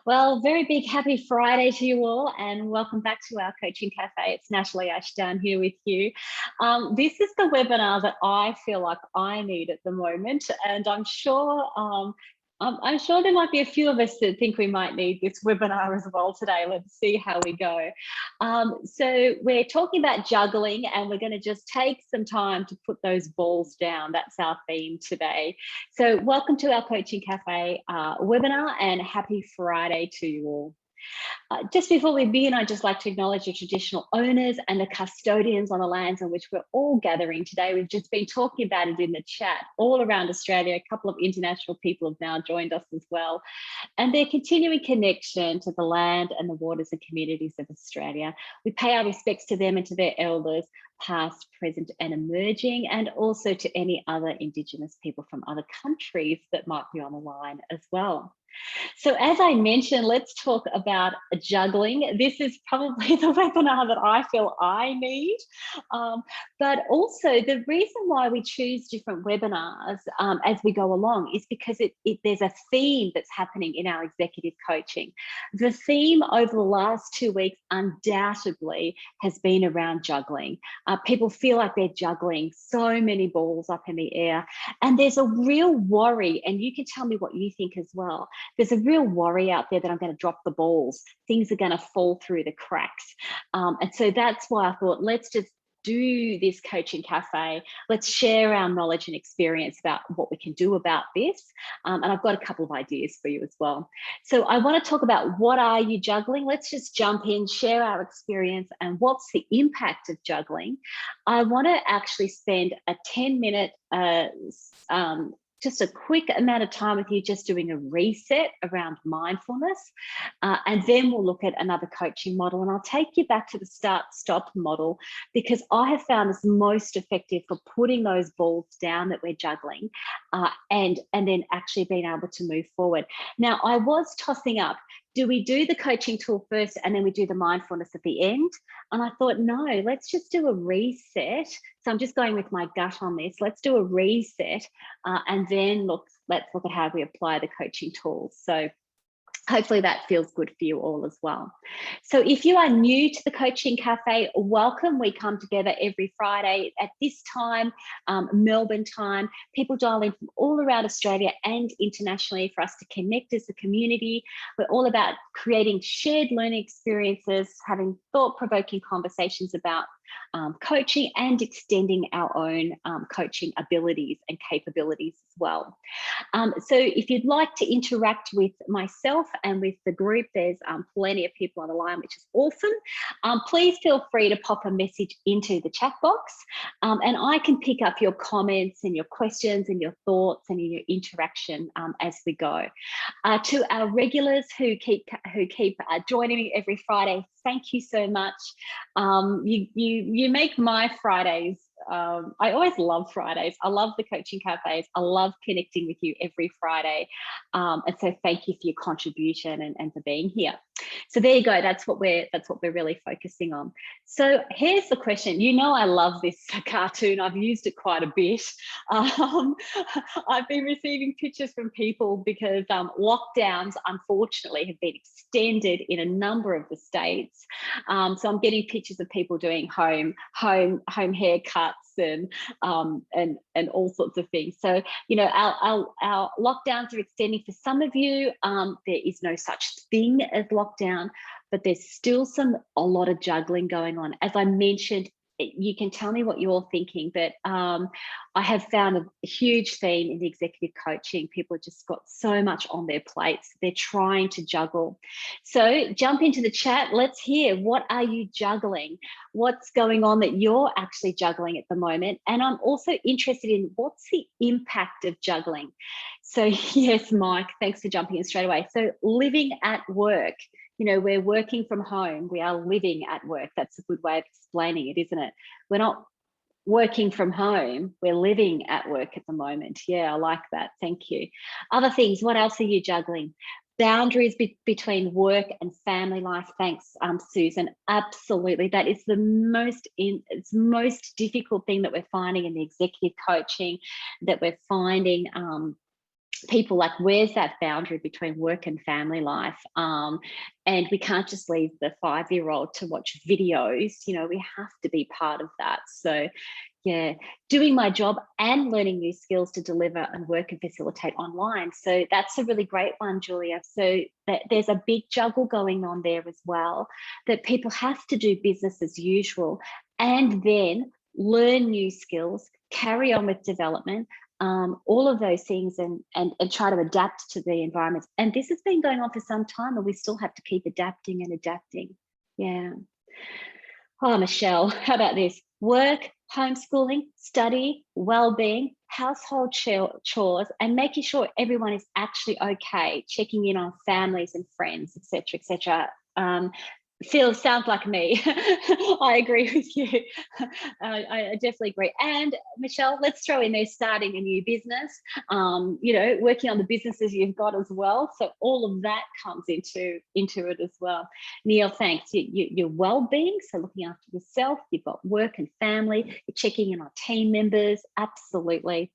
Well, very big happy Friday to you all, and welcome back to our coaching cafe. It's Natalie Ashdown here with you. This is the webinar that I feel like I need at the moment, and I'm sure there might be a few of us that think we might need this webinar as well today. Let's see how we go. So we're talking about juggling, and we're going to just take some time to put those balls down. That's our theme today. So welcome to our Coaching Cafe webinar, and happy Friday to you all. Just before we begin, I'd just like to acknowledge the traditional owners and the custodians on the lands on which we're all gathering today. We've just been talking about it in the chat all around Australia. A couple of international people have now joined us as well. And their continuing connection to the land and the waters and communities of Australia. We pay our respects to them and to their elders, past, present and emerging, and also to any other Indigenous people from other countries that might be on the line as well. So as I mentioned, let's talk about juggling. This is probably the webinar that I feel I need. But also the reason why we choose different webinars as we go along is because there's a theme that's happening in our executive coaching. The theme over the last 2 weeks undoubtedly has been around juggling. People feel like they're juggling so many balls up in the air, and there's a real worry, and you can tell me what you think as well. There's a real worry out there that I'm going to drop the balls. Things are going to fall through the cracks. And so that's why I thought, let's just do this coaching cafe. Let's share our knowledge and experience about what we can do about this. And I've got a couple of ideas for you as well. So I want to talk about what are you juggling? Let's just jump in, share our experience and what's the impact of juggling. I want to actually spend a 10-minute just a quick amount of time with you, just doing a reset around mindfulness. And then we'll look at another coaching model. And I'll take you back to the start-stop model, because I have found this most effective for putting those balls down that we're juggling and then actually being able to move forward. Now, I was tossing up, do we do the coaching tool first and then we do the mindfulness at the end? And I thought, no, let's just do a reset. So I'm just going with my gut on this. Let's do a reset and then let's look at how we apply the coaching tools. So hopefully that feels good for you all as well. So if you are new to the Coaching Cafe, welcome. We come together every Friday at this time, Melbourne time. People dial in from all around Australia and internationally for us to connect as a community. We're all about creating shared learning experiences, having thought-provoking conversations about coaching and extending our own coaching abilities and capabilities as well. So if you'd like to interact with myself and with the group, there's plenty of people on the line, which is awesome. Please feel free to pop a message into the chat box and I can pick up your comments and your questions and your thoughts and your interaction as we go. To our regulars who keep joining me every Friday, thank you so much. You make my Fridays. I always love Fridays. I love the coaching cafes. I love connecting with you every Friday. And so thank you for your contribution and for being here. So there you go. That's what we're really focusing on. So here's the question. You know, I love this cartoon. I've used it quite a bit. I've been receiving pictures from people because lockdowns, unfortunately, have been extended in a number of the states. So I'm getting pictures of people doing home haircuts and all sorts of things. So, you know, our lockdowns are extending for some of you. There is no such thing as lockdown, but there's still a lot of juggling going on. As I mentioned, you can tell me what you're thinking, but I have found a huge theme in the executive coaching. People have just got so much on their plates. They're trying to juggle. So jump into the chat. Let's hear, what are you juggling? What's going on that you're actually juggling at the moment? And I'm also interested in what's the impact of juggling. So yes, Mike, thanks for jumping in straight away. So living at work. You know, we're working from home. We are living at work. That's a good way of explaining it, isn't it? We're not working from home. We're living at work at the moment. Yeah, I like that. Thank you. Other things, what else are you juggling? Boundaries between work and family life. Thanks, Susan. Absolutely. That is the most difficult thing that we're finding in the executive coaching, that we're finding people like, where's that boundary between work and family life? And we can't just leave the 5-year-old to watch videos. We have to be part of that. So yeah, doing my job and learning new skills to deliver and work and facilitate online. So that's a really great one, Julia. So there's a big juggle going on there as well, that people have to do business as usual and then learn new skills, carry on with development, all of those things, and try to adapt to the environment. And this has been going on for some time, and we still have to keep adapting and adapting. Yeah. Oh, Michelle, how about this? Work, homeschooling, study, well-being, household chores, and making sure everyone is actually okay, checking in on families and friends, etc., etc. Sounds like me. I agree with you. I definitely agree. And Michelle, let's throw in there starting a new business, working on the businesses you've got as well. So all of that comes into it as well. Neil, thanks. Your well-being, so looking after yourself, you've got work and family, you're checking in on team members, absolutely.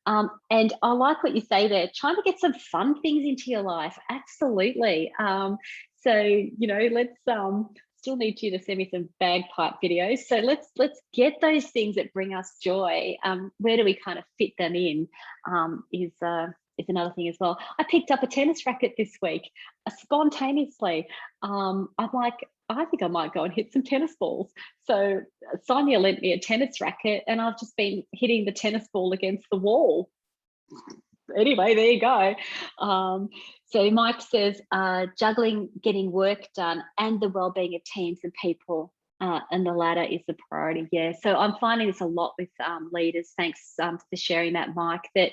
And I like what you say there, trying to get some fun things into your life, absolutely. So, let's still need you to send me some bagpipe videos. So let's get those things that bring us joy. Where do we kind of fit them in? Is another thing as well. I picked up a tennis racket this week, spontaneously. I'm like, I think I might go and hit some tennis balls. So Sonia lent me a tennis racket, and I've just been hitting the tennis ball against the wall. Anyway, there you go. So Mike says, juggling getting work done and the well-being of teams and people, and the latter is the priority. Yeah, so I'm finding this a lot with leaders. Thanks for sharing that, Mike, that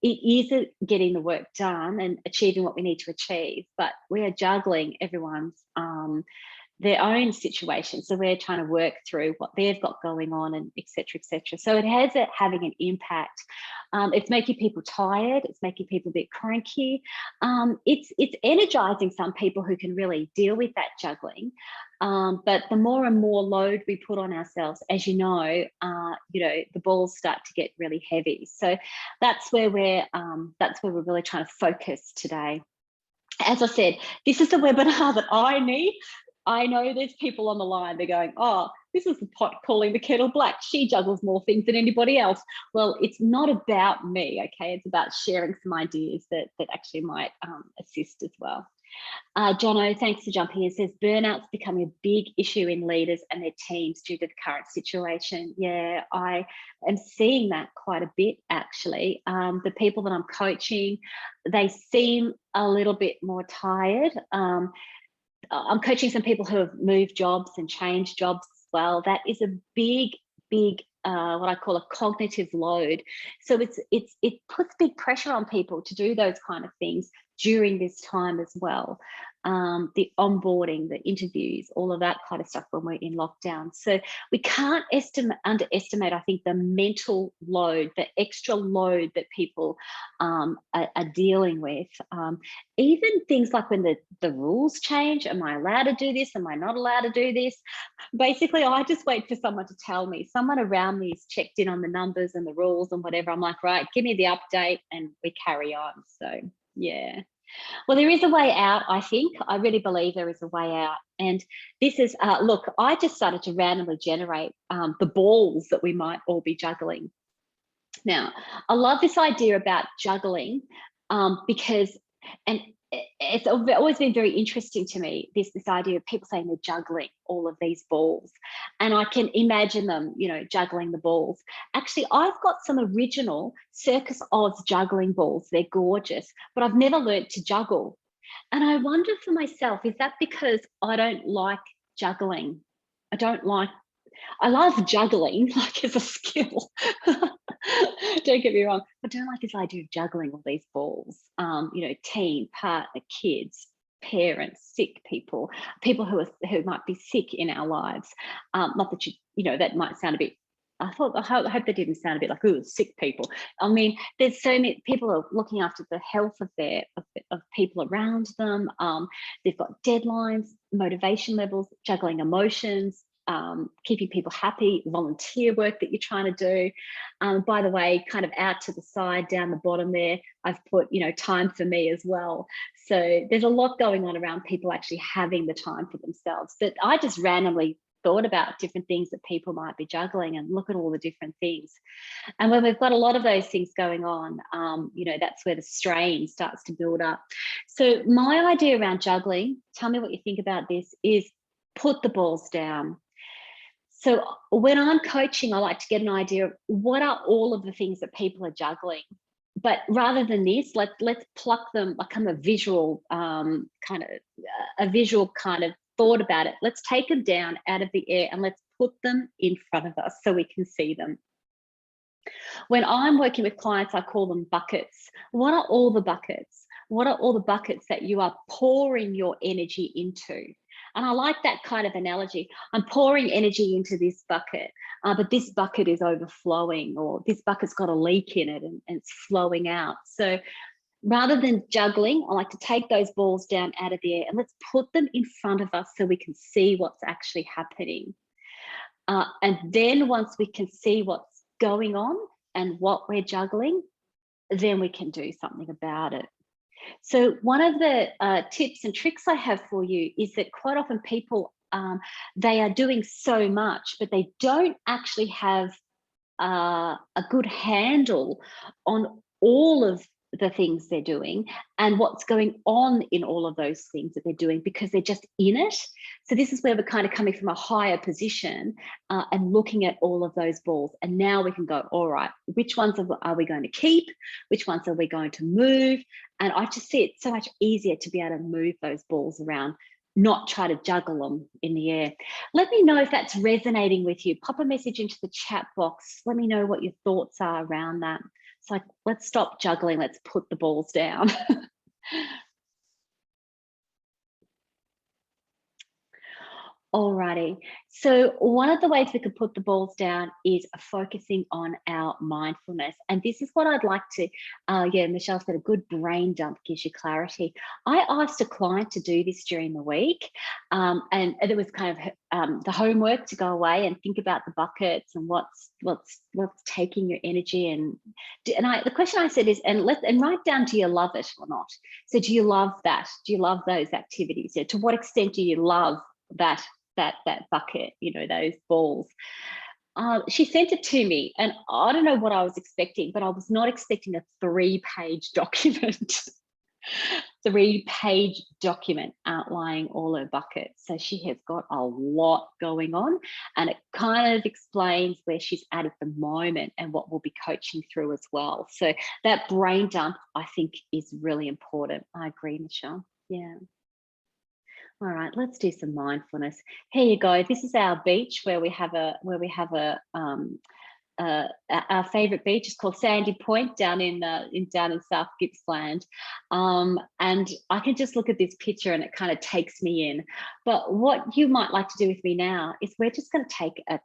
it is getting the work done and achieving what we need to achieve, but we are juggling everyone's their own situation. So we're trying to work through what they've got going on, and et cetera, et cetera. So it has having an impact. It's making people tired. It's making people a bit cranky. It's energizing some people who can really deal with that juggling. But the more and more load we put on ourselves, as you know, the balls start to get really heavy. So that's where we're really trying to focus today. As I said, this is the webinar that I need. I know there's people on the line, they're going, oh, this is the pot calling the kettle black. She juggles more things than anybody else. Well, it's not about me, okay? It's about sharing some ideas that actually might assist as well. Jono, thanks for jumping in. Says burnout's becoming a big issue in leaders and their teams due to the current situation. Yeah, I am seeing that quite a bit, actually. The people that I'm coaching, they seem a little bit more tired. I'm coaching some people who have moved jobs and changed jobs as well. That is a big what I call a cognitive load. So it puts big pressure on people to do those kind of things during this time as well. The onboarding, the interviews, all of that kind of stuff when we're in lockdown. So we can't underestimate, I think, the mental load, the extra load that people are dealing with. Even things like when the rules change, am I allowed to do this? Am I not allowed to do this? Basically, I just wait for someone to tell me. Someone around me is checked in on the numbers and the rules and whatever. I'm like, right, give me the update, and we carry on. So yeah. Well, there is a way out, I think. I really believe there is a way out. And this is, look, I just started to randomly generate the balls that we might all be juggling. Now, I love this idea about juggling because, and it's always been very interesting to me, this idea of people saying they're juggling all of these balls. And I can imagine them, juggling the balls. Actually, I've got some original Circus Oz juggling balls. They're gorgeous, but I've never learnt to juggle. And I wonder for myself, is that because I don't like juggling? I love juggling, like as a skill. Don't get me wrong, but I don't like this idea of juggling all these balls. Teen, partner, kids, parents, sick people who might be sick in our lives. Not that that might sound a bit. I hope that didn't sound a bit like, ooh, sick people. I mean, there's so many people are looking after the health of people around them. They've got deadlines, motivation levels, juggling emotions, keeping people happy, volunteer work that you're trying to do. By the way, kind of out to the side down the bottom there, I've put, time for me as well. So there's a lot going on around people actually having the time for themselves. But I just randomly thought about different things that people might be juggling and look at all the different things. And when we've got a lot of those things going on, that's where the strain starts to build up. So my idea around juggling, tell me what you think about this, is put the balls down. So when I'm coaching, I like to get an idea of what are all of the things that people are juggling. But rather than this, let's pluck them, like kind of a visual kind of thought about it. Let's take them down out of the air and let's put them in front of us so we can see them. When I'm working with clients, I call them buckets. What are all the buckets? What are all the buckets that you are pouring your energy into? And I like that kind of analogy. I'm pouring energy into this bucket, but this bucket is overflowing, or this bucket's got a leak in it and it's flowing out. So rather than juggling, I like to take those balls down out of the air and let's put them in front of us so we can see what's actually happening. And then once we can see what's going on and what we're juggling, then we can do something about it. So one of the tips and tricks I have for you is that quite often people, they are doing so much, but they don't actually have a good handle on all of the things they're doing and what's going on in all of those things that they're doing, because they're just in it. So this is where we're kind of coming from a higher position and looking at all of those balls. And now we can go, all right, which ones are we going to keep? Which ones are we going to move? And I just see it so much easier to be able to move those balls around, not try to juggle them in the air. Let me know if that's resonating with you. Pop a message into the chat box. Let me know what your thoughts are around that. It's like, let's stop juggling. Let's put the balls down. Alrighty. So one of the ways we could put the balls down is focusing on our mindfulness. And this is what I'd like to, Michelle said a good brain dump gives you clarity. I asked a client to do this during the week. And it was kind of the homework to go away and think about the buckets and what's taking your energy. And the question I said is, and write down, do you love it or not? So do you love that? Do you love those activities? So to what extent do you love that bucket, those balls? She sent it to me and I don't know what I was expecting, but I was not expecting a 3-page document. 3-page document outlining all her buckets. So she has got a lot going on, and it kind of explains where she's at the moment and what we'll be coaching through as well. So that brain dump, I think, is really important. I agree, Michelle. Yeah. All right, let's do some mindfulness. Here you go. This is our beach where we have our favorite beach is called Sandy Point down in South Gippsland, and I can just look at this picture and it kind of takes me in. But what you might like to do with me now is we're just going to take a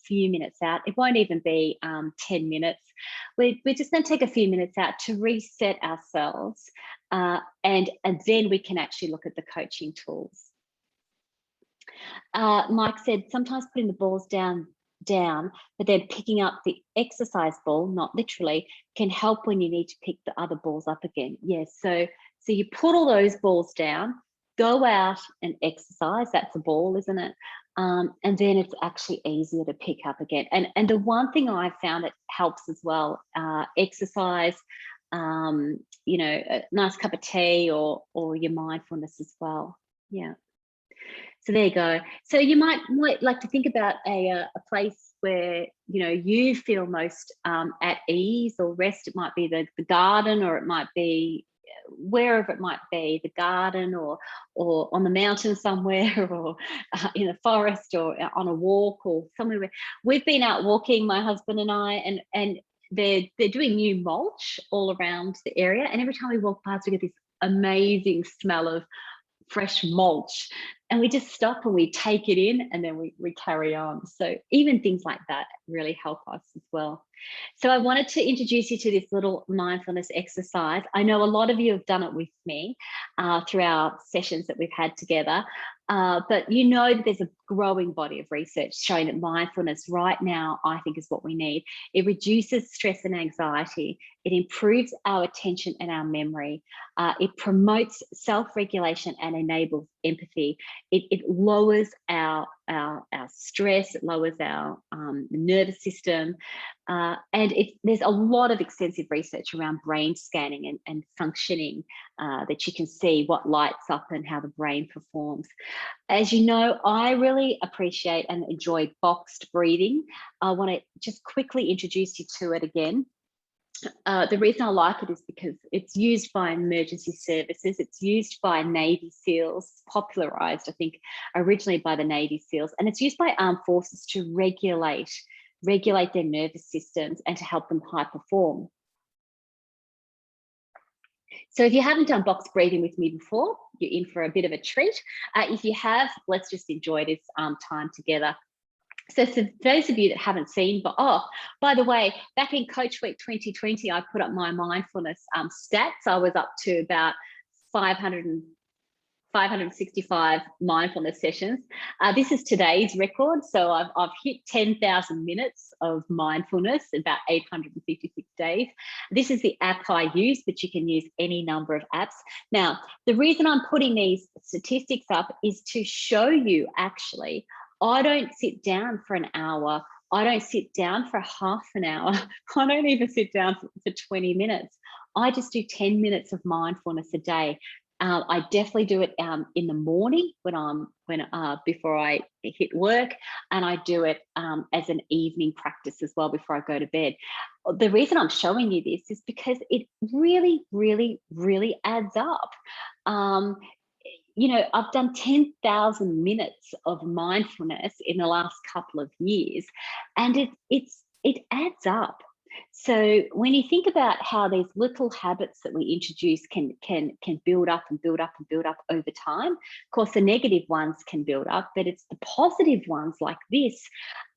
few minutes out. It won't even be 10 minutes. We're just going to take a few minutes out to reset ourselves, and then we can actually look at the coaching tools. Mike said sometimes putting the balls down, but then picking up the exercise ball, not literally, can help when you need to pick the other balls up again. Yes, so you put all those balls down, go out and exercise. That's a ball, isn't it? And then it's actually easier to pick up again. And the one thing I found that helps as well, exercise, a nice cup of tea or your mindfulness as well. Yeah. So there you go. So you might like to think about a place where you feel most at ease or rest. It might be the garden, or it might be wherever it might be, the garden or on the mountain somewhere, or in a forest, or on a walk, or somewhere where we've been out walking, my husband and I, and they're doing new mulch all around the area, and every time we walk past we get this amazing smell of fresh mulch, and we just stop and we take it in, and then we carry on. So even things like that really help us as well. So I wanted to introduce you to this little mindfulness exercise. I know a lot of you have done it with me through our sessions that we've had together, but you know that there's a growing body of research showing that mindfulness right now, I think, is what we need. It reduces stress and anxiety. It improves our attention and our memory. It promotes self-regulation and enables empathy. It lowers our stress. It lowers our nervous system. And there's a lot of extensive research around brain scanning and functioning that you can see what lights up and how the brain performs. As you know, I really appreciate and enjoy boxed breathing. I want to just quickly introduce you to it again. The reason I like it is because it's used by emergency services. It's used by Navy SEALs, popularized, I think, originally by the Navy SEALs, and it's used by armed forces to regulate their nervous systems and to help them high perform. So if you haven't done box breathing with me before, you're in for a bit of a treat. If you have, let's just enjoy this time together. So for those of you that haven't seen, but by the way, back in Coach Week 2020, I put up my mindfulness stats. I was up to about 565 mindfulness sessions. This is today's record. So I've hit 10,000 minutes of mindfulness in about 856 days. This is the app I use, but you can use any number of apps. Now, the reason I'm putting these statistics up is to show you, actually, I don't sit down for an hour. I don't sit down for half an hour. I don't even sit down for 20 minutes. I just do 10 minutes of mindfulness a day. I definitely do it in the morning before I hit work, and I do it as an evening practice as well before I go to bed. The reason I'm showing you this is because it really, really, really adds up. You know, I've done 10,000 minutes of mindfulness in the last couple of years, and it adds up. So when you think about how these little habits that we introduce can build up and build up and build up over time, of course, the negative ones can build up, but it's the positive ones like this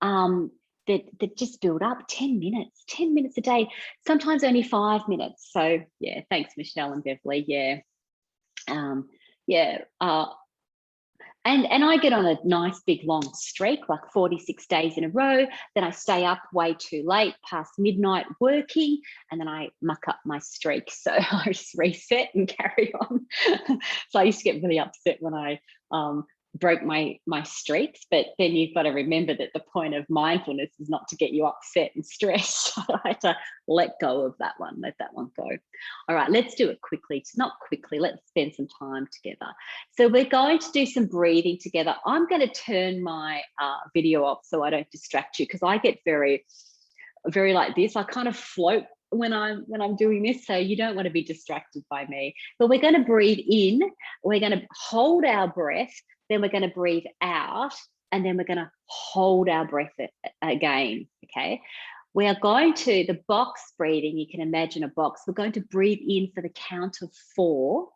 that just build up. 10 minutes a day, sometimes only 5 minutes. So yeah, thanks, Michelle and Beverly. Yeah. And I get on a nice big long streak, like 46 days in a row. Then I stay up way too late, past midnight working, and then I muck up my streak. So I just reset and carry on. So I used to get really upset when I broke my streaks, but then you've got to remember that the point of mindfulness is not to get you upset and stressed. So I had to let go of that one, let that one go. All right, let's do it quickly. Not quickly, let's spend some time together. So we're going to do some breathing together. I'm going to turn my video off so I don't distract you, because I get very like this. I kind of float when I'm doing this, so you don't want to be distracted by me. But we're going to breathe in, we're going to hold our breath, then we're going to breathe out, and then we're going to hold our breath again. Okay, we are going to the box breathing. You can imagine a box. We're going to breathe in for the count of 4.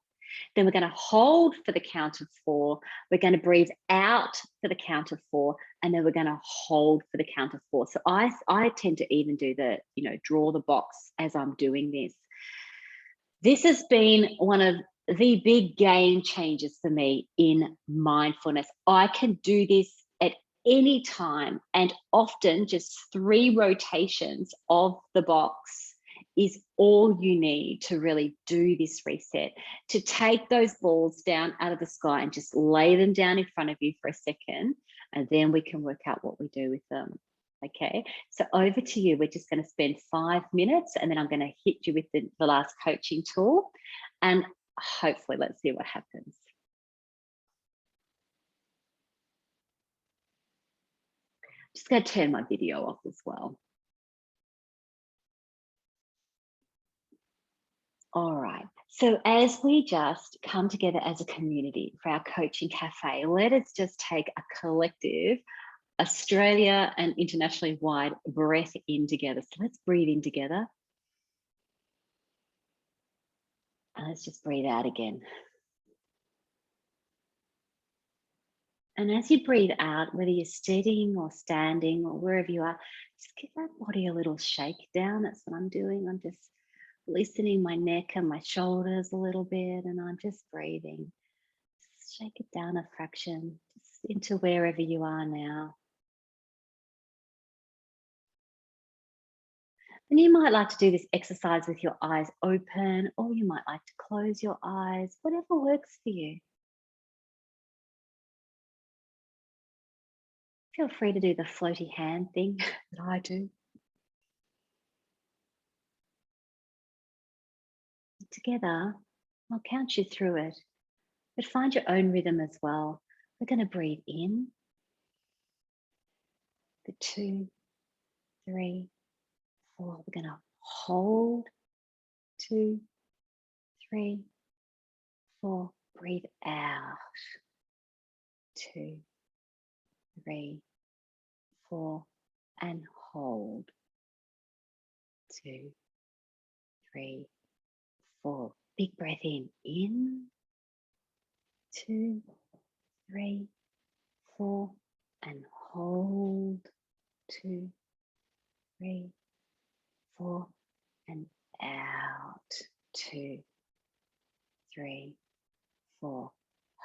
Then we're going to hold for the count of 4. We're going to breathe out for the count of 4, and then we're going to hold for the count of 4. So I tend to even do the, draw the box as I'm doing this. This has been one of the big game changers for me in mindfulness. I can do this at any time, and often just 3 rotations of the box is all you need to really do this reset, to take those balls down out of the sky and just lay them down in front of you for a second, and then we can work out what we do with them. Okay, so over to you. We're just going to spend 5 minutes, and then I'm going to hit you with the last coaching tool, and hopefully let's see what happens. Just going to turn my video off as well. All right, so as we just come together as a community for our coaching cafe, let us just take a collective Australia and internationally wide breath in together. So let's breathe in together. And let's just breathe out again. And as you breathe out, whether you're sitting or standing or wherever you are, Just give that body a little shake down. That's what I'm doing. I'm just loosening my neck and my shoulders a little bit, and I'm just breathing. Just shake it down a fraction, just into wherever you are now. And you might like to do this exercise with your eyes open, or you might like to close your eyes, whatever works for you. Feel free to do the floaty hand thing that I do. Together, I'll count you through it, but find your own rhythm as well. We're going to breathe in for 2, 3, 4. We're going to hold 2, 3, 4. Breathe out 2, 3, 4, and hold 2, 3, 4. Big breath in 2, 3, 4, and hold 2, 3, 4, and out 2, 3, 4.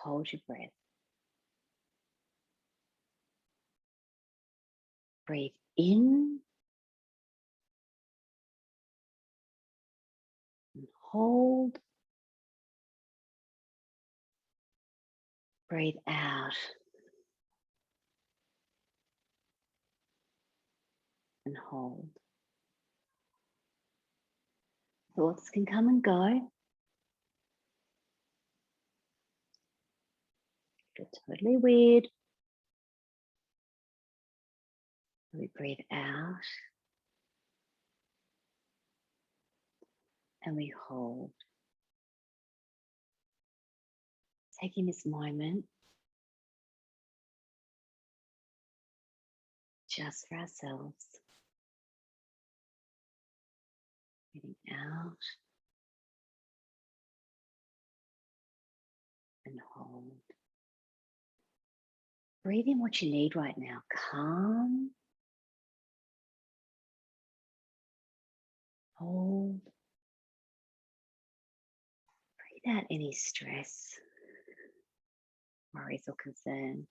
Hold your breath. Breathe in and hold. Breathe out and hold. Thoughts can come and go. It's totally weird. We breathe out and we hold. Taking this moment just for ourselves. Breathing out and hold. Breathe in what you need right now. Calm. Hold. Breathe out any stress, worries or concern,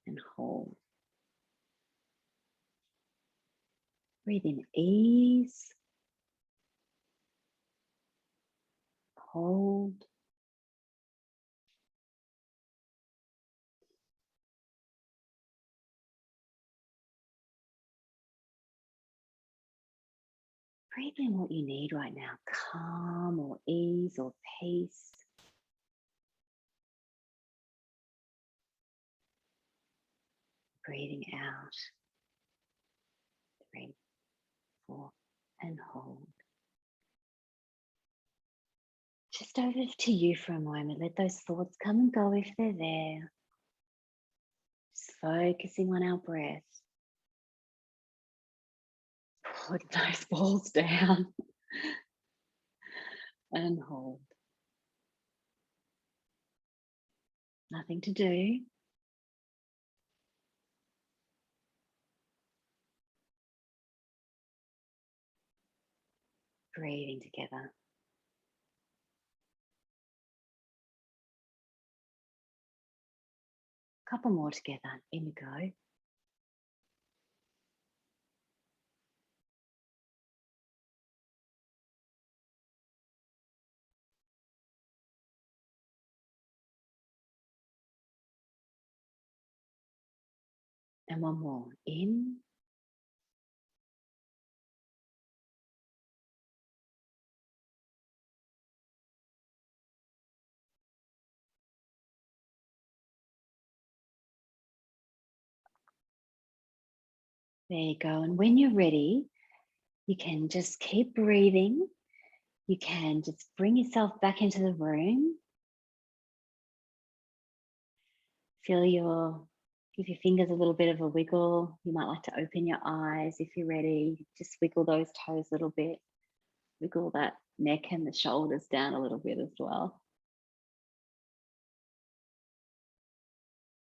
and hold. Breathe in ease. Hold. Breathe in what you need right now. Calm or ease or peace. Breathing out. 3, 4, and hold. Just over to you for a moment. Let those thoughts come and go if they're there. Just focusing on our breath. Put those balls down and hold. Nothing to do. Breathing together. Couple more together. In we go. And one more. In. There you go. And when you're ready, you can just keep breathing. You can just bring yourself back into the room. Give your fingers a little bit of a wiggle. You might like to open your eyes if you're ready. Just wiggle those toes a little bit. Wiggle that neck and the shoulders down a little bit as well.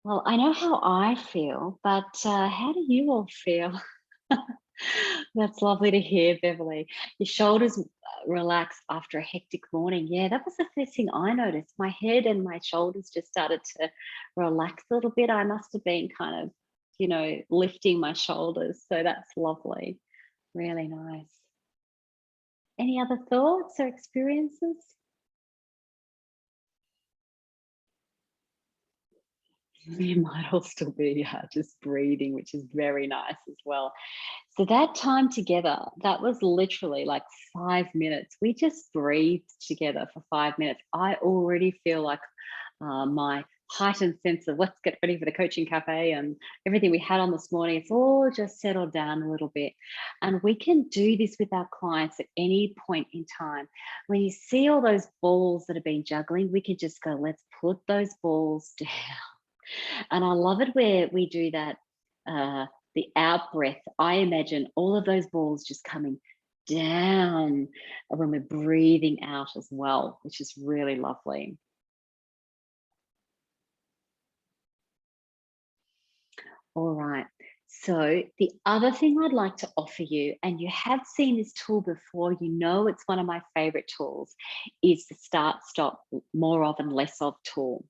Well, I know how I feel, but how do you all feel? That's lovely to hear, Beverly. Your shoulders relax after a hectic morning. Yeah, that was the first thing I noticed. My head and my shoulders just started to relax a little bit. I must have been kind of, lifting my shoulders. So that's lovely. Really nice. Any other thoughts or experiences? You might all still be just breathing, which is very nice as well. So that time together, that was literally like 5 minutes. We just breathed together for 5 minutes. I already feel like my heightened sense of let's get ready for the coaching cafe and everything we had on this morning, it's all just settled down a little bit. And we can do this with our clients at any point in time. When you see all those balls that have been juggling, we can just go, let's put those balls down. And I love it where we do that, the out breath. I imagine all of those balls just coming down when we're breathing out as well, which is really lovely. All right. So the other thing I'd like to offer you, and you have seen this tool before, it's one of my favorite tools, is the start, stop, more of and less of tool.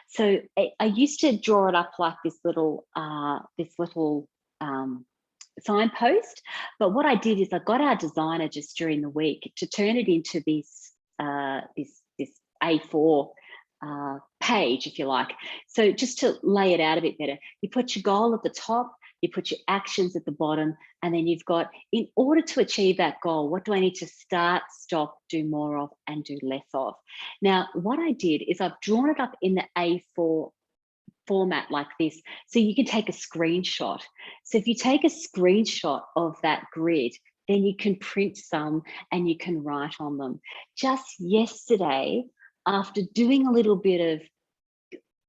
So I used to draw it up like this little signpost, but what I did is I got our designer just during the week to turn it into this A4 page, if you like. So just to lay it out a bit better, you put your goal at the top, you put your actions at the bottom, and then you've got, in order to achieve that goal, what do I need to start, stop, do more of, and do less of? Now, what I did is I've drawn it up in the A4 format like this, so you can take a screenshot. So if you take a screenshot of that grid, then you can print some and you can write on them. Just yesterday, after doing a little bit of,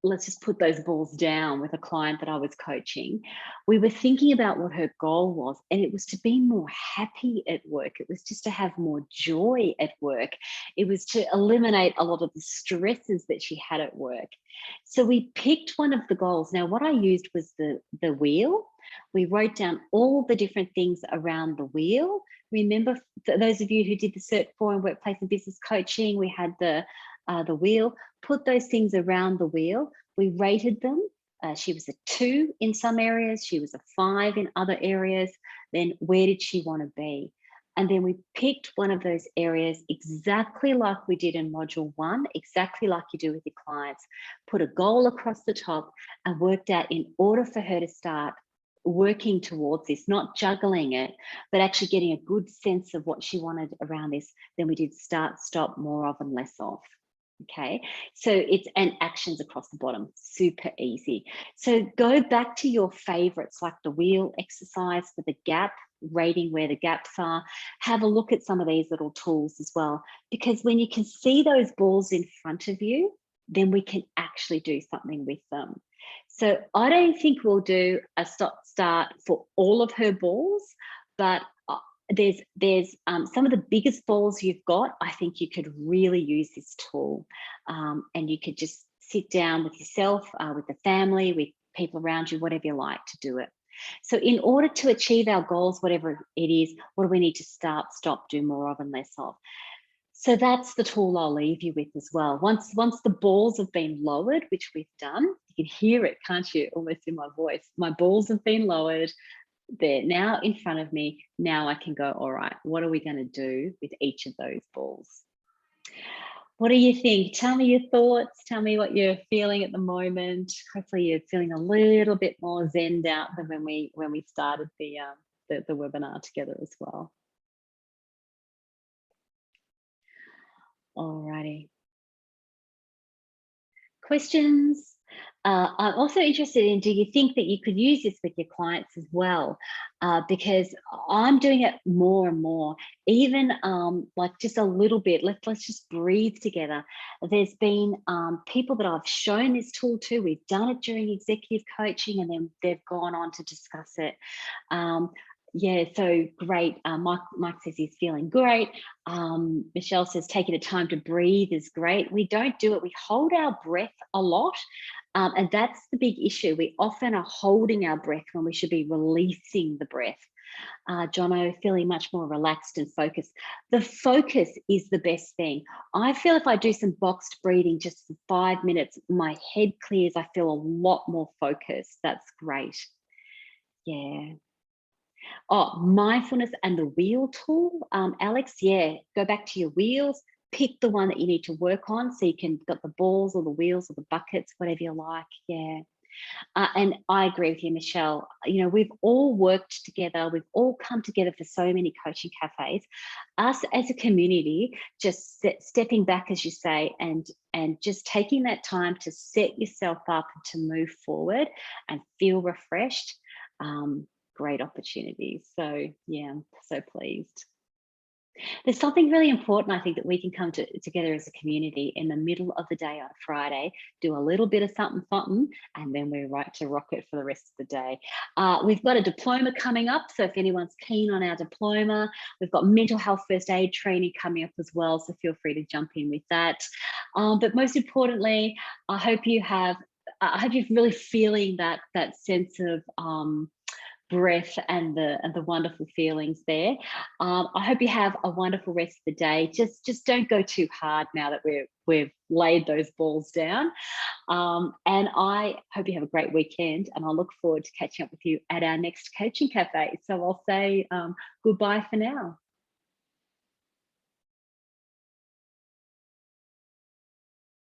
let's just put those balls down with a client that I was coaching, we were thinking about what her goal was, and it was to be more happy at work. It was just to have more joy at work. It was to eliminate a lot of the stresses that she had at work. So we picked one of the goals. Now, what I used was the wheel. We wrote down all the different things around the wheel. Remember, those of you who did the Cert 4 in Workplace and Business Coaching, we had the wheel, put those things around the wheel. We rated them. She was a 2 in some areas. She was a 5 in other areas. Then where did she want to be? And then we picked one of those areas exactly like we did in module 1, exactly like you do with your clients, put a goal across the top and worked out, in order for her to start working towards this, not juggling it, but actually getting a good sense of what she wanted around this, then we did start, stop, more of and less of. Okay, so it's, and actions across the bottom, super easy. So go back to your favorites, like the wheel exercise for the gap, rating where the gaps are. Have a look at some of these little tools as well, because when you can see those balls in front of you, then we can actually do something with them. So I don't think we'll do a stop start for all of her balls, but there's some of the biggest balls you've got. I think you could really use this tool, and you could just sit down with yourself, with the family, with people around you, whatever you like to do it. So in order to achieve our goals, whatever it is, what do we need to start, stop, do more of and less of? So that's the tool I'll leave you with as well. Once the balls have been lowered, which we've done, you can hear it, can't you, almost in my voice. My balls have been lowered. They're now in front of me. Now I can go, all right, what are we going to do with each of those balls? What do you think? Tell me your thoughts. Tell me what you're feeling at the moment. Hopefully you're feeling a little bit more zenned out than when we started the webinar together as well. All righty. Questions? I'm also interested in, do you think that you could use this with your clients as well? Because I'm doing it more and more, even like just a little bit. Let's just breathe together. There's been people that I've shown this tool to. We've done it during executive coaching, and then they've gone on to discuss it. Yeah, so great. Mike says he's feeling great. Michelle says taking the time to breathe is great. We don't do it. We hold our breath a lot. And that's the big issue. We often are holding our breath when we should be releasing the breath. Jono, feeling much more relaxed and focused. The focus is the best thing. I feel if I do some boxed breathing just for 5 minutes, my head clears. I feel a lot more focused. That's great. Yeah. Oh, mindfulness and the wheel tool, Alex. Yeah, go back to your wheels. Pick the one that you need to work on, so you can got the balls or the wheels or the buckets, whatever you like. Yeah. And I agree with you, Michelle. You know, we've all worked together. We've all come together for so many coaching cafes. Us as a community, just stepping back, as you say, and just taking that time to set yourself up to move forward and feel refreshed. Great opportunities. So yeah, I'm so pleased. There's something really important, I think, that we can come together as a community in the middle of the day on Friday, do a little bit of something, something, and then we're right to rock it for the rest of the day. We've got a diploma coming up, so if anyone's keen on our diploma, we've got mental health first aid training coming up as well, so feel free to jump in with that. But most importantly, I hope you have. I hope you're really feeling that sense of breath and the wonderful feelings there. I hope you have a wonderful rest of the day. Just don't go too hard now that we've laid those balls down. And I hope you have a great weekend, and I look forward to catching up with you at our next coaching cafe. So I'll say goodbye for now.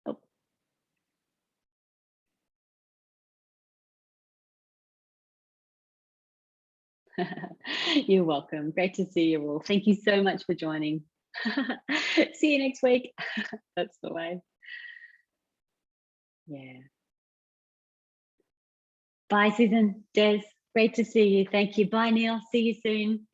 Oh. You're welcome. Great to see you all. Thank you so much for joining. See you next week. That's the way. Yeah. Bye, Susan. Des, great to see you. Thank you. Bye, Neil. See you soon.